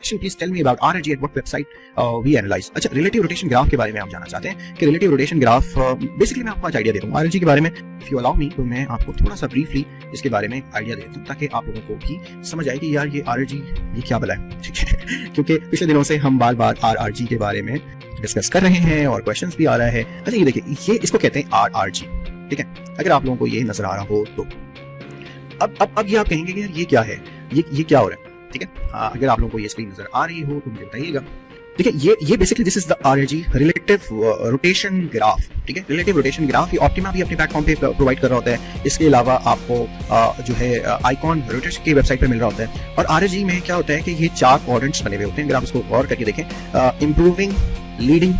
Introduction please tell me about RRG at what website we analyse. अच्छा, relative rotation graph के बारे में आप जानना चाहते हैं कि रिलेटिव रोटेशन ग्राफ बेसिकली मैं आपको आज आइडिया देता हूँ RRG के बारे में। इफ यू अलाउ मी तो मैं आपको थोड़ा सा ब्रीफली इसके बारे में आइडिया देता हूँ ताकि आप लोगों को भी समझ आए कि यार ये RRG ये क्या भला है, ठीक है। क्योंकि पिछले दिनों से हम बार बार RRG के बारे में डिस्कस कर रहे हैं और क्वेश्चंस भी आ रहा है। अच्छा ये देखिए, ये इसको कहते हैं RRG, ठीक है। अगर आप लोगों को ये नजर आ रहा हो तो अब ये आप कहेंगे कि यार ये क्या है, ये क्या हो रहा है, ठीक है। अगर आप लोगों को ये स्क्रीन नजर आ रही हो तो मुझे बताइएगा। देखिए ये basically this is the RRG relative rotation graph, ठीक है। रिलेटिव रोटेशन ग्राफ ये ऑप्टिमा भी अपने प्लेटफॉर्म पे प्रोवाइड कर रहा होता है। इसके अलावा आपको जो है आइकॉन रोटेशन की वेबसाइट पे मिल रहा होता है। और RRG में क्या होता है कि ये 4 क्वाड्रेंट्स बने हुए होते हैं। अगर आप इसको गौर करके देखें, improving, leading,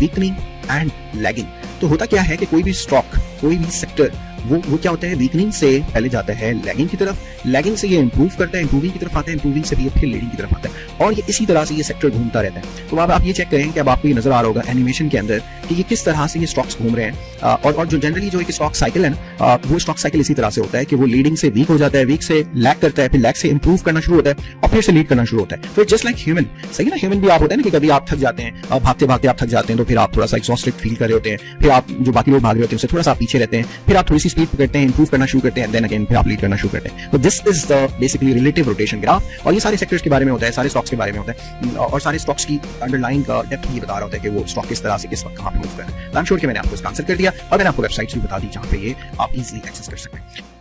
weakening and lagging. तो होता क्या है कि कोई भी स्टॉक, कोई भी सेक्टर वो क्या होता है, वीकनिंग से पहले जाता है लैगिंग की तरफ, लैगिंग से ये इंप्रूव करता है, इंप्रूविंग की तरफ आता है, इंप्रूविंग से भी फिर लीडिंग की तरफ आता है। और ये इसी तरह से ये सेक्टर घूमता रहता है। तो अब आप ये चेक करें कि अब आपको ये नजर आ रहा होगा एनिमेशन के अंदर कि ये किस तरह से ये स्टॉक्स घूम रहे हैं। और जो जनरली जो एक स्टॉक साइकिल है ना, वो स्टॉक साइकिल इसी तरह से होता है कि वो लीडिंग से वीक हो जाता है, वीक से लैग करता है, फिर लैग से इंप्रूव करना शुरू होता है और फिर से लीड करना शुरू होता है। तो जस्ट लाइक ह्यूमन, सही ना, ह्यूमन भी आप होता है ना कि कभी आप थक जाते हैं, भागते भागते आप थक जाते हैं, तो फिर आप थोड़ा सा एग्जॉस्टेड फील कर रहे होते हैं, फिर आप जो बाकी लोग भाग रहे होते हैं उससे थोड़ा सा पीछे रहते हैं, फिर आप थोड़ी सी स्पीड पकड़ते हैं, इंप्रूव करना शुरू करते हैं, देन अगेन फिर आप लीड करना शुरू करते हैं। तो this is the basically relative rotation graph. और ये सारे सेक्टर्स के बारे में होता है, सारे स्टॉक्स के बारे में होता है, और सारे स्टॉक्स की अंडरलाइंग डेप्थ ये बता रहा होता है कि वो स्टॉक किस तरह से किस वक्त कहां पे मूव कर रहा है। आई एम श्योर कि मैंने आपको इसका आंसर कर दिया और मैंने आपको वेबसाइट्स भी बता दी जहां पे ये आप इजीली एक्सेस कर सकते हैं।